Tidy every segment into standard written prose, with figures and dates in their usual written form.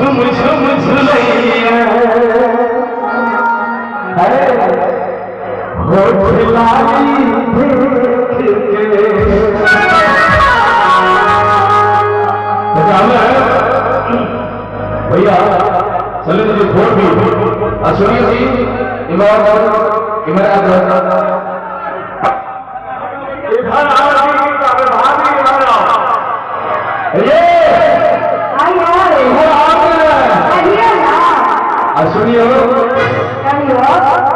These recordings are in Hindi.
झुम झुम झुलैया होठ लाली देख के भैया चले तो वोट भी सुनिए जी सुनिए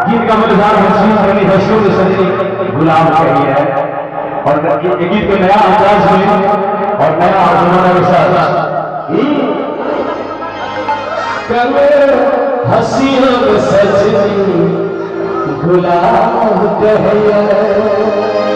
गीत का मजेदार हंसियों से सजी गुलाम रही है और ये गीत के नया अंदाज में और नया जमाना के साथ कल हंसियों में सजी गुलाम कहिए